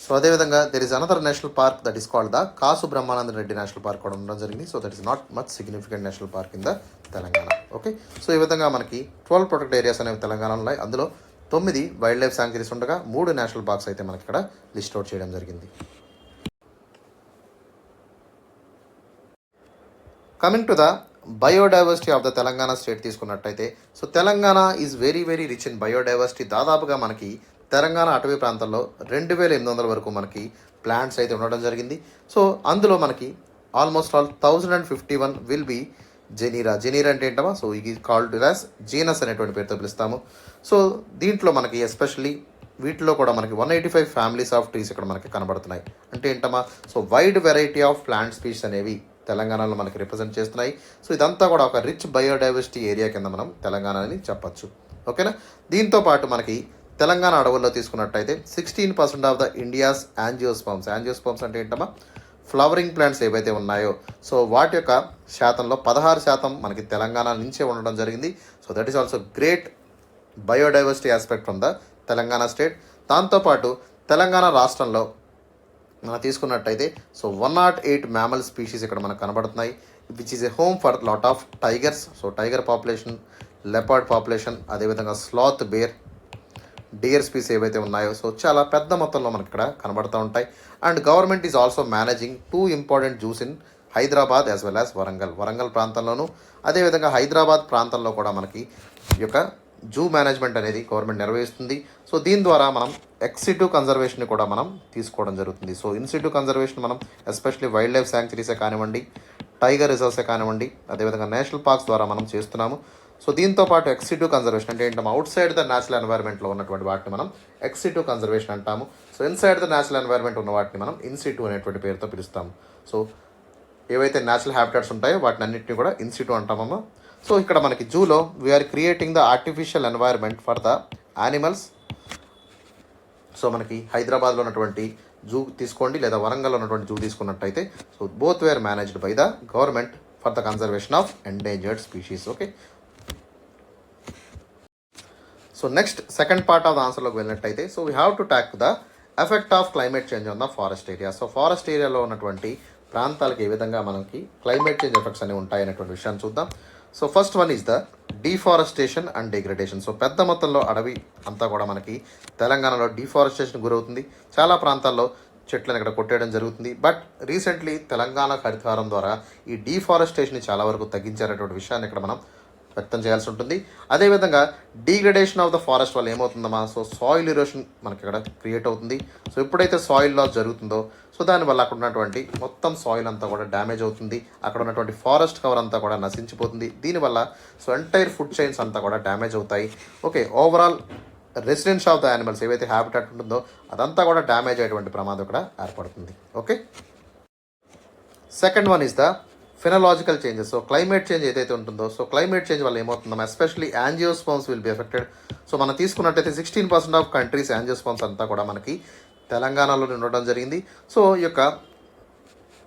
so అదేవిధంగా there is another national park that is called the Kasu Brahmananda Reddy national park కూడా ఉండడం జరిగింది. So that is not much significant national park in the Telangana. Okay, so ఈ విధంగా మనకి 12 ప్రొటెక్ట్ ఏరియాస్ అనేవి తెలంగాణలో ఉన్నాయి. అందులో 9 వైల్డ్ లైఫ్ శాంక్చురీస్ ఉండగా 3 నేషనల్ పార్క్స్ అయితే మనకి ఇక్కడ లిస్ట్ అవుట్ చేయడం జరిగింది. Coming to the biodiversity of the Telangana state తీసుకున్నట్టయితే, so Telangana is very very rich in biodiversity. దాదాపుగా మనకి తెలంగాణ అటవీ ప్రాంతంలో 2800 వరకు మనకి ప్లాంట్స్ అయితే ఉండడం జరిగింది. సో అందులో మనకి ఆల్మోస్ట్ ఆల్ 1051 విల్ బి జెనీరా. జెనీరా అంటే ఏంటమా, సో ఇది కాల్డ్ యాజ్ జీనస్ అనేటువంటి పేరుతో పిలుస్తాము. సో దీంట్లో మనకి ఎస్పెషల్లీ వీటిలో కూడా మనకి 185 ఫ్యామిలీస్ ఆఫ్ ట్రీస్ ఇక్కడ మనకి కనబడుతున్నాయి. అంటే ఏంటమా, so wide variety of plant species అనేవి తెలంగాణలో మనకి రిప్రజెంట్ చేస్తున్నాయి. సో ఇదంతా కూడా ఒక రిచ్ బయోడైవర్సిటీ ఏరియా కింద మనం తెలంగాణ అని చెప్పచ్చు. ఓకేనా, దీంతో పాటు మనకి తెలంగాణ అడవుల్లో తీసుకున్నట్టయితే 16% of the India's angiosperms. Angiosperms అంటే ఏంటమ్మా, ఫ్లవరింగ్ ప్లాంట్స్ ఏవైతే ఉన్నాయో, సో వాటి యొక్క శాతంలో 16% మనకి తెలంగాణ నుంచే ఉండడం జరిగింది. So that is also great biodiversity aspect from the Telangana state. దాంతోపాటు తెలంగాణ రాష్ట్రంలో మనం తీసుకున్నట్టయితే సో 108 మ్యామల్ స్పీషీస్ ఇక్కడ మనకు కనబడుతున్నాయి, which is a home for lot of tigers. So tiger population, leopard population, అదేవిధంగా స్లాత్, బేర్, డియర్ స్పీస్ ఏవైతే ఉన్నాయో సో చాలా పెద్ద మొత్తంలో మనకి ఇక్కడ కనబడుతూ ఉంటాయి. And government is also managing 2 important zoos in Hyderabad as well as Warangal. Warangal ప్రాంతంలోను అదేవిధంగా హైదరాబాద్ ప్రాంతంలో కూడా మనకి ఈ యొక్క జూ మేనేజ్మెంట్ అనేది గవర్నమెంట్ నిర్వహిస్తుంది. సో దీని ద్వారా మనం ఎక్సిటివ్ కన్జర్వేషన్ కూడా మనం తీసుకోవడం జరుగుతుంది. సో ఇన్సిటివ్ కన్జర్వేషన్ మనం ఎస్పెషల్లీ వైల్డ్ లైఫ్ శాంక్చురీసే కానివ్వండి, టైగర్ రిజర్వ్సే కానివ్వండి, అదేవిధంగా నేషనల్ పార్క్స్ ద్వారా మనం చేస్తున్నాము. సో దీంతో పాటు ఎక్సిటివ్ కన్జర్వేషన్ అంటే ఏంటంటే అవుట్ సైడ్ ద న్యాచురల్ ఎన్వైర్న్మెంట్లో ఉన్నటువంటి వాటిని మనం ఎక్సిటివ్ కన్జర్వేషన్ అంటాము. So inside the natural environment ఉన్న వాటిని మనం ఇన్సిటివ్ అనేటువంటి పేరుతో పిలుస్తాము. సో ఏవైతే న్యాచురల్ హ్యాబిటాట్స్ ఉంటాయో వాటిని అన్నింటినీ కూడా ఇన్సిటివ్ అంటామమ్మా. సో ఇక్కడ మనకి జూలో we're creating the artificial environment for the animals. So మనకి హైదరాబాద్లో ఉన్నటువంటి జూ తీసుకోండి లేదా వరంగల్లో ఉన్నటువంటి జూ తీసుకున్నట్టయితే so both were managed by the government for the conservation of endangered species. Okay, so next second part of the ఆన్సర్లోకి వెళ్ళినట్టయితే, so we have to talk the effect of climate change on the forest area. So forest ఏరియాలో ఉన్నటువంటి ప్రాంతాలకు ఏ విధంగా మనకి క్లైమేట్ చేంజ్ ఎఫెక్ట్స్ అనేవి ఉంటాయి అనేటువంటి విషయాన్ని చూద్దాం. So first one is the deforestation and degradation. So పెద్ద మొత్తంలో అడవి అంతా కూడా మనకి తెలంగాణలో డిఫారెస్టేషన్ గురవుతుంది. చాలా ప్రాంతాల్లో చెట్లను ఇక్కడ కొట్టేయడం జరుగుతుంది. బట్ రీసెంట్లీ తెలంగాణ హరితహారం ద్వారా ఈ డిఫారెస్టేషన్ని చాలా వరకు తగ్గించారనేటువంటి విషయాన్ని ఇక్కడ మనం వ్యక్తం చేయాల్సి ఉంటుంది. అదేవిధంగా డీగ్రేడేషన్ ఆఫ్ ద ఫారెస్ట్ వల్ల ఏమవుతుందమ్మా, సో సాయిల్ ఇరోషన్ మనకి ఇక్కడ క్రియేట్ అవుతుంది. సో ఎప్పుడైతే సాయిల్ లాస్ జరుగుతుందో, సో దానివల్ల అక్కడ ఉన్నటువంటి మొత్తం సాయిల్ అంతా కూడా డ్యామేజ్ అవుతుంది. అక్కడ ఉన్నటువంటి ఫారెస్ట్ కవర్ అంతా కూడా నశించిపోతుంది. దీనివల్ల సో ఎంటైర్ ఫుడ్ చైన్స్ అంతా కూడా డ్యామేజ్ అవుతాయి. Okay, overall residence of the animals ఏవైతే హ్యాబిటాట్ ఉంటుందో అదంతా కూడా డ్యామేజ్ అయ్యేటువంటి ప్రమాదం ఇక్కడ ఏర్పడుతుంది. Okay, second one is the phenological changes. So climate change ఏదైతే ఉంటుందో, సో క్లైమేట్ చేంజ్ వల్ల ఏమవుతుందో, especially angiosperms will be affected. So మనం తీసుకున్నట్టయితే 16% ఆఫ్ కంట్రీస్ యాంజియోస్పర్మ్స్ అంతా కూడా మనకి తెలంగాణలో ఉండడం జరిగింది. సో ఈ యొక్క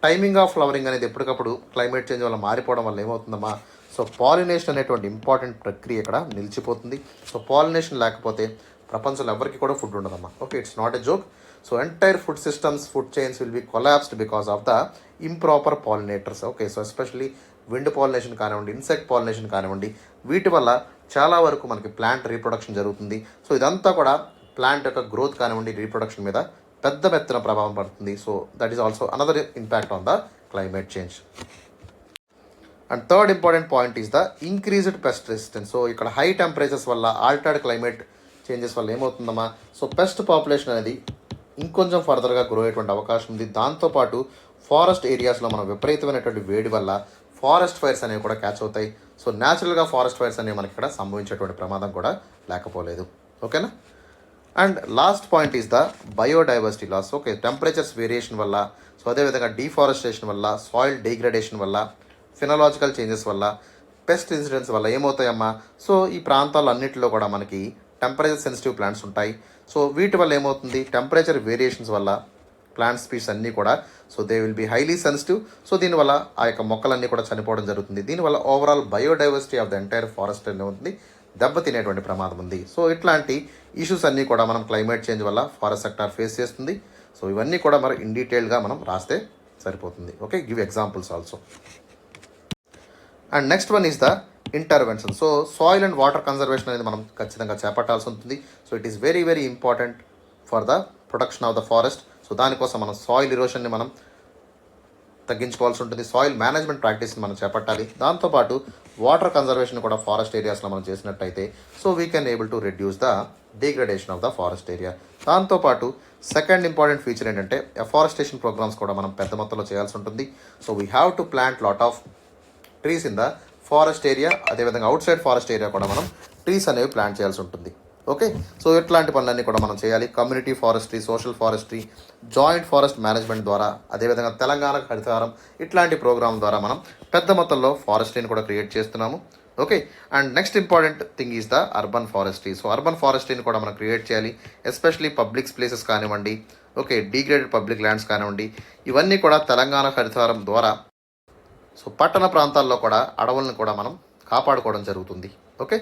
టైమింగ్ ఆఫ్ ఫ్లవరింగ్ అనేది ఎప్పటికప్పుడు క్లైమేట్ చేంజ్ వల్ల మారిపోవడం వల్ల ఏమవుతుందమ్మా, సో పాలినేషన్ అనేటువంటి ఇంపార్టెంట్ ప్రక్రియ ఇక్కడ నిలిచిపోతుంది. సో పాలినేషన్ లేకపోతే ప్రపంచంలో ఎవరికి కూడా ఫుడ్ ఉండదమ్మా. Okay, it's not a joke. So entire food systems, food chains will be collapsed because of the improper pollinators. Okay, so especially wind pollination కానివ్వండి, ఇన్సెక్ట్ పాలినేషన్ కానివ్వండి, వీటి వల్ల చాలా వరకు మనకి ప్లాంట్ రీప్రొడక్షన్ జరుగుతుంది. సో ఇదంతా కూడా ప్లాంట్ యొక్క గ్రోత్ కానివ్వండి, రీప్రొడక్షన్ మీద పెద్ద ఎత్తున ప్రభావం పడుతుంది. So that is also another impact on the climate change. And third important point is the increased pest resistance. So ఇక్కడ హై టెంపరేచర్స్ వల్ల, ఆల్టర్డ్ క్లైమేట్ చేంజెస్ వల్ల ఏమవుతుందమ్మా, సో పెస్ట్ పాపులేషన్ అనేది ఇంకొంచెం ఫర్దర్గా గ్రో అయ్యేటువంటి అవకాశం ఉంది. దాంతోపాటు ఫారెస్ట్ ఏరియాస్లో మనం విపరీతమైనటువంటి వేడి వల్ల ఫారెస్ట్ ఫైర్స్ అనేవి కూడా క్యాచ్ అవుతాయి. సో న్యాచురల్గా ఫారెస్ట్ ఫైర్స్ అనేవి మనకి ఇక్కడ సంభవించేటువంటి ప్రమాదం కూడా లేకపోలేదు. ఓకేనా. And last point is the biodiversity loss. Okay, temperatures variation వల్ల, సో అదేవిధంగా డిఫారెస్టేషన్ వల్ల, సాయిల్ డిగ్రేడేషన్ వల్ల, ఫినలాజికల్ చేంజెస్ వల్ల, పెస్ట్ ఇన్సిడెంట్స్ వల్ల ఏమవుతాయమ్మా, సో ఈ ప్రాంతాల్లో అన్నింటిలో కూడా మనకి టెంపరేచర్ సెన్సిటివ్ ప్లాంట్స్ ఉంటాయి. సో వీటి వల్ల ఏమవుతుంది, టెంపరేచర్ వేరియేషన్స్ వల్ల ప్లాంట్ స్పీషీస్ అన్నీ కూడా so they will be highly sensitive. So దీనివల్ల ఆ యొక్క మొక్కలన్నీ కూడా చనిపోవడం జరుగుతుంది. దీనివల్ల overall biodiversity of the entire forest అనేది ఉంటుంది, దెబ్బతినేటువంటి ప్రమాదం ఉంది. సో ఇట్లాంటి ఇష్యూస్ అన్నీ కూడా మనం క్లైమేట్ చేంజ్ వల్ల ఫారెస్ట్ సెక్టార్ ఫేస్ చేస్తుంది. సో ఇవన్నీ కూడా మరి ఇన్ డీటెయిల్గా మనం రాస్తే సరిపోతుంది. Okay, give examples also. And next one is the intervention. So soil and water conservation అనేది మనం ఖచ్చితంగా చేపట్టాల్సి ఉంటుంది. So it is very very important for the protection of the forest. So దానికోసం మనం సాయిల్ ఇరోషన్ని మనం తగ్గించుకోవాల్సి ఉంటుంది. సాయిల్ మేనేజ్మెంట్ ప్రాక్టీస్ని మనం చేపట్టాలి. దాంతోపాటు వాటర్ కన్జర్వేషన్ కూడా ఫారెస్ట్ ఏరియాస్లో మనం చేసినట్టయితే so we can able to reduce the degradation of the forest area. దాంతోపాటు సెకండ్ ఇంపార్టెంట్ ఫీచర్ ఏంటంటే ఎఫారెస్టేషన్ ప్రోగ్రామ్స్ కూడా మనం పెద్ద మొత్తంలో చేయాల్సి ఉంటుంది. So we have to plant lot of trees in the forest area. అదేవిధంగా అవుట్ సైడ్ ఫారెస్ట్ ఏరియా కూడా మనం ట్రీస్ అనేవి ప్లాంట్ చేయాల్సి ఉంటుంది. ఓకే, సో ఇట్లాంటి పనులన్నీ కూడా మనం చేయాలి. Community forestry, social forestry, joint forest management ద్వారా, అదేవిధంగా తెలంగాణ హరితహారం ఇట్లాంటి ప్రోగ్రామ్ ద్వారా మనం పెద్ద మొత్తంలో ఫారెస్ట్రీని కూడా క్రియేట్ చేస్తున్నాము. Okay, and next important thing is the urban forestry. So urban ఫారెస్ట్రీని కూడా మనం క్రియేట్ చేయాలి, ఎస్పెషలీ పబ్లిక్ ప్లేసెస్ కానివ్వండి, ఓకే, డిగ్రేడెడ్ పబ్లిక్ ల్యాండ్స్ కానివ్వండి, ఇవన్నీ కూడా తెలంగాణ హరితహారం ద్వారా సో పట్టణ ప్రాంతాల్లో కూడా అడవులను కూడా మనం కాపాడుకోవడం జరుగుతుంది. Okay,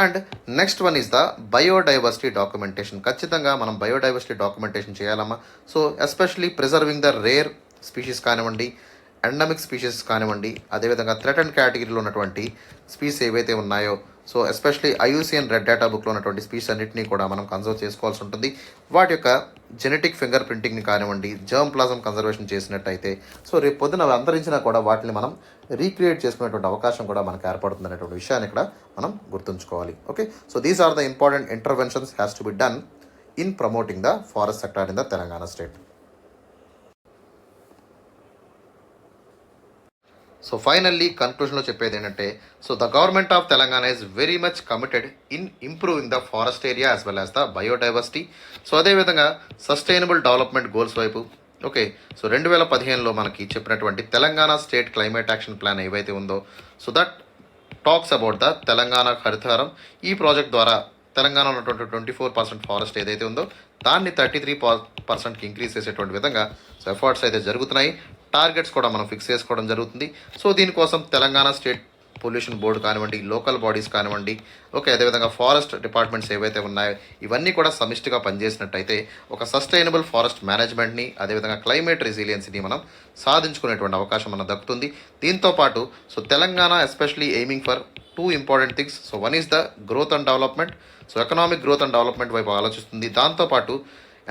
and next one is the biodiversity documentation. ఖచ్చితంగా మనం బయోడైవర్సిటీ డాక్యుమెంటేషన్ చేయాలమ్మా. So especially preserving the rare species కానివ్వండి, ఎండమిక్ స్పీషీస్ కానివ్వండి, అదేవిధంగా థ్రెటన్ కేటగిరీలో ఉన్నటువంటి స్పీషీస్ ఏవైతే ఉన్నాయో, so especially IUCN red data బుక్లో ఉన్నటువంటి స్పీషీస్ అన్నింటినీ కూడా మనం కన్సర్వ్ చేసుకోవాల్సి ఉంటుంది. వాటి యొక్క జెనెటిక్ ఫింగర్ ప్రింటింగ్ని కానివ్వండి, జర్మ్ ప్లాజం కన్జర్వేషన్ చేసినట్టయితే సో రేపు పొద్దున అవి అంతరించినా కూడా వాటిని మనం రీక్రియేట్ చేసుకునేటువంటి అవకాశం కూడా మనకు ఏర్పడుతుంది అనేటువంటి విషయాన్ని ఇక్కడ మనం గుర్తుంచుకోవాలి. Okay, so these are the important interventions has to be done in promoting the forest sector in the Telangana state. So finally కన్క్లూషన్లో చెప్పేది ఏంటంటే so the government of Telangana is very much committed in improving the forest area as well as the biodiversity. So అదేవిధంగా సస్టైనబుల్ డెవలప్మెంట్ గోల్స్ వైపు ఓకే, సో 2015లో మనకి చెప్పినటువంటి Telangana state climate action plan ఏవైతే ఉందో so that talks about the Telangana Harithaharam. ఈ ప్రాజెక్ట్ ద్వారా తెలంగాణలో ఉన్నటువంటి 24% ఫారెస్ట్ ఏదైతే ఉందో దాన్ని 33%కి ఇంక్రీజ్ చేసేటువంటి విధంగా సో ఎఫర్ట్స్ అయితే జరుగుతున్నాయి. టార్గెట్స్ కూడా మనం ఫిక్స్ చేసుకోవడం జరుగుతుంది. సో దీనికోసం తెలంగాణ స్టేట్ పొల్యూషన్ బోర్డు కానివ్వండి, లోకల్ బాడీస్ కానివ్వండి, ఓకే, అదేవిధంగా ఫారెస్ట్ డిపార్ట్మెంట్స్ ఏవైతే ఉన్నాయో ఇవన్నీ కూడా సమిష్టిగా పనిచేసినట్టయితే ఒక సస్టైనబుల్ ఫారెస్ట్ మేనేజ్మెంట్ని, అదేవిధంగా క్లైమేట్ రెసిలియన్స్ని మనం సాధించుకునేటువంటి అవకాశం మనకు దక్కుతుంది. దీంతోపాటు so Telangana especially aiming for 2 important things. So one is the growth and development. So economic growth and development వైపు ఆలోచిస్తుంది. దాంతోపాటు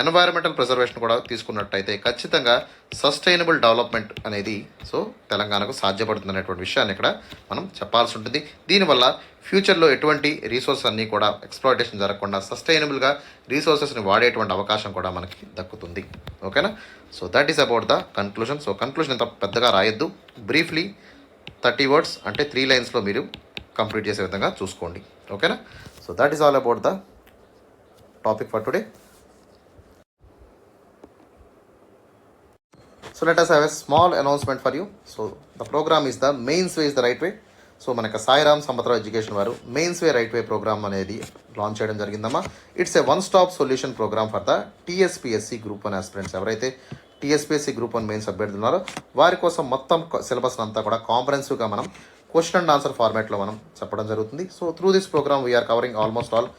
ఎన్వైరన్మెంటల్ ప్రిజర్వేషన్ కూడా తీసుకున్నట్టయితే ఖచ్చితంగా సస్టైనబుల్ డెవలప్మెంట్ అనేది సో తెలంగాణకు సాధ్యపడుతుంది అనేటువంటి విషయాన్ని ఇక్కడ మనం చెప్పాల్సి ఉంటుంది. దీనివల్ల ఫ్యూచర్లో ఎటువంటి రీసోర్సెస్ అన్నీ కూడా ఎక్స్ప్లాయిటేషన్ జరగకుండా సస్టైనబుల్గా రీసోర్సెస్ని వాడేటువంటి అవకాశం కూడా మనకి దక్కుతుంది. ఓకేనా? So that is about the conclusion. So conclusion ఇంత పెద్దగా రాయొద్దు, బ్రీఫ్లీ 30 వర్డ్స్ అంటే 3 లైన్స్లో మీరు కంప్లీట్ చేసే విధంగా చూసుకోండి. ఓకేనా? So that is all about the topic for today. So let us have a small announcement for you. So the program is the Mains Way is the Right Way. So మనకు సాయిరామ్ సంపత్రావు ఎడ్యుకేషన్ వారు mains way right way programme అనేది లాంచ్ చేయడం జరిగిందమ్మా. It's a 1-stop solution programme for the TSPSC group 1 aspirants. ఎవరైతే టీఎస్పీఎస్సీ గ్రూప్ 1 మెయిన్స్ అభ్యర్థులు ఉన్నారో వారి కోసం మొత్తం సిలబస్ అంతా కూడా కాంప్రహెన్సివ్గా మనం క్వశ్చన్ అండ్ ఆన్సర్ ఫార్మాట్లో మనం చెప్పడం జరుగుతుంది. So through this programme we are covering almost all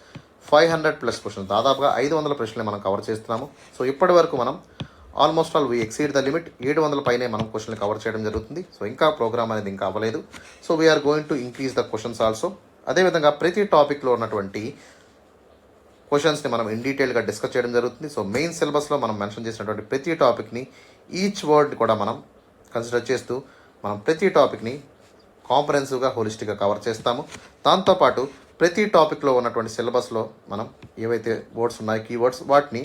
500+ questions, దాదాపుగా 500 ప్రశ్నలు మనం కవర్ చేస్తున్నాము. సో ఇప్పటి వరకు మనం almost all we exceed the limit. 700 పైనే మనం క్వశ్చన్లు కవర్ చేయడం జరుగుతుంది. సో ఇంకా ప్రోగ్రామ్ అనేది ఇంకా అవ్వలేదు. So we are going to increase the questions also. అదేవిధంగా ప్రతి టాపిక్లో ఉన్నటువంటి క్వశ్చన్స్ని మనం ఇన్ డీటెయిల్గా డిస్కస్ చేయడం జరుగుతుంది. సో మెయిన్ సిలబస్లో మనం మెన్షన్ చేసినటువంటి ప్రతి టాపిక్ని ఈచ్ వర్డ్ కూడా మనం కన్సిడర్ చేస్తూ మనం ప్రతి టాపిక్ని కాంప్రహెన్సివ్గా హోలిస్టిక్గా కవర్ చేస్తాము. దాంతోపాటు ప్రతి టాపిక్లో ఉన్నటువంటి సిలబస్లో మనం ఏవైతే వర్డ్స్ ఉన్నాయో కీవర్డ్స్ వాటిని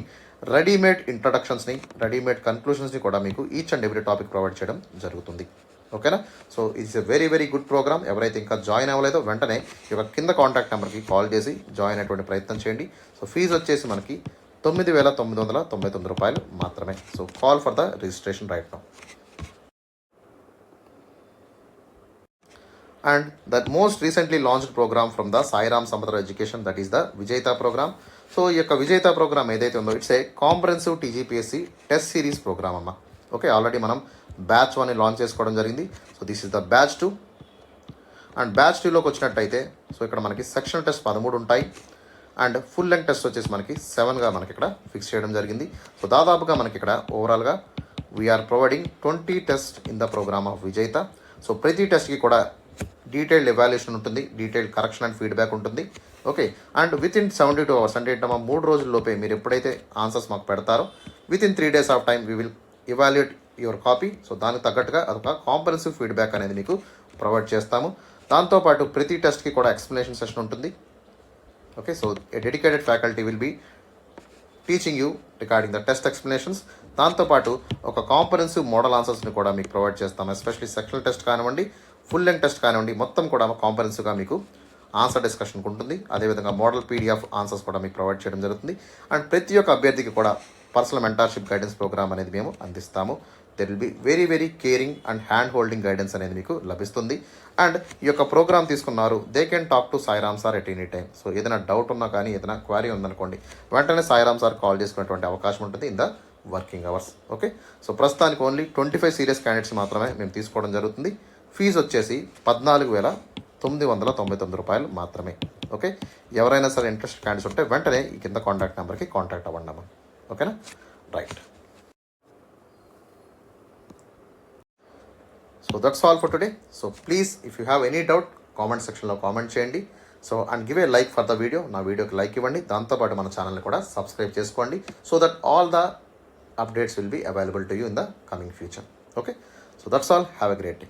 రెడీమేడ్ ఇంట్రడక్షన్స్ని, రెడీమేడ్ కన్క్లూషన్స్ని కూడా మీకు each and every topic provide చేయడం జరుగుతుంది. ఓకేనా? So it's a very very good programme. ఎవరైతే ఇంకా జాయిన్ అవ్వలేదో వెంటనే ఈ యొక్క కింద కాంటాక్ట్ నెంబర్కి కాల్ చేసి జాయిన్ అయ్యేటువంటి ప్రయత్నం చేయండి. సో ఫీజు వచ్చేసి మనకి 9,999 రూపాయలు మాత్రమే. So call for the registration right now. And the most recently launched program from the Sairam Sampadra Education, that is the Vijayta program. So ఈ యొక్క విజేత ప్రోగ్రామ్ ఏదైతే ఉందో it's a comprehensive TGPSC test series program అమ్మ. ఓకే, ఆల్రెడీ మనం బ్యాచ్ 1ని లాంచ్ చేసుకోవడం జరిగింది. So this is the batch 2. And batch 2లోకి వచ్చినట్టయితే సో ఇక్కడ మనకి సెక్షన్ టెస్ట్ 13 ఉంటాయి అండ్ ఫుల్ లెంగ్త్ టెస్ట్ వచ్చేసి మనకి 7గా మనకి ఇక్కడ ఫిక్స్ చేయడం జరిగింది. సో దాదాపుగా మనకి ఇక్కడ ఓవరాల్గా we are providing 20 test in the programme of Vijetha. సో ప్రతి టెస్ట్కి కూడా డీటెయిల్డ్ ఎవాల్యుయేషన్ ఉంటుంది, డీటెయిల్డ్ కరెక్షన్ అండ్ ఫీడ్బ్యాక్ ఉంటుంది. ఓకే, అండ్ వితిన్ 72 అవర్స్ అంటే ఏంటమ్మా 3 రోజుల్లోపే మీరు ఎప్పుడైతే ఆన్సర్స్ మాకు పెడతారో within 3 days of time we will evaluate your copy. So దానికి తగ్గట్టుగా అదొక కాంప్రహెన్సివ్ ఫీడ్బ్యాక్ అనేది మీకు ప్రొవైడ్ చేస్తాము. దాంతోపాటు ప్రతి టెస్ట్కి కూడా ఎక్స్ప్లెనేషన్ సెషన్ ఉంటుంది. Okay, so a dedicated faculty will be teaching you regarding the test explanations. దాంతోపాటు ఒక కాంప్రహెన్సివ్ మోడల్ ఆన్సర్స్ని కూడా మీకు ప్రొవైడ్ చేస్తాము. ఎస్పెషల్లీ సెక్షనల్ టెస్ట్ కానివ్వండి, ఫుల్ లెంగ్త్ టెస్ట్ కానివ్వండి, మొత్తం కూడా కాంప్రహెన్సివ్గా మీకు ఆన్సర్ డిస్కషన్కి ఉంటుంది. అదేవిధంగా మోడల్ పీడిఎఫ్ ఆన్సర్స్ కూడా మీకు ప్రొవైడ్ చేయడం జరుగుతుంది. అండ్ ప్రతి ఒక్క అభ్యర్థికి కూడా పర్సనల్ మెంటార్షిప్ గైడెన్స్ ప్రోగ్రామ్ అనేది మేము అందిస్తాము. There will be very very caring and hand holding guidance అనేది మీకు లభిస్తుంది. అండ్ ఈ యొక్క ప్రోగ్రామ్ తీసుకున్నారు they can talk to Sairam sir at any time. So ఏదైనా డౌట్ ఉన్నా కానీ ఏదైనా క్వారీ ఉందనుకోండి వెంటనే సాయిరామ్ సార్ కాల్ చేసుకునేటువంటి అవకాశం ఉంటుంది in the working hours. Okay, so ప్రస్తుతానికి ఓన్లీ 25 సీరియస్ క్యాండిడేట్స్ మాత్రమే మేము తీసుకోవడం జరుగుతుంది. ఫీజు వచ్చేసి 14,999 రూపాయలు మాత్రమే. ఓకే, ఎవరైనా సరే ఇంట్రెస్ట్ క్యాండిడేట్స్ ఉంటే వెంటనే ఈ కింద కాంటాక్ట్ నెంబర్కి కాంటాక్ట్ అవ్వండి అమ్మా. ఓకేనా? Right. So that's all for today. So please if you have any doubt comment సెక్షన్లో కామెంట్ చేయండి. So and give a like for the video. నా వీడియోకి లైక్ ఇవ్వండి. దాంతోపాటు మన ఛానల్ని కూడా సబ్స్క్రైబ్ చేసుకోండి so that all the updates will be available to you in the coming future. Okay, so that's all. Have a great day.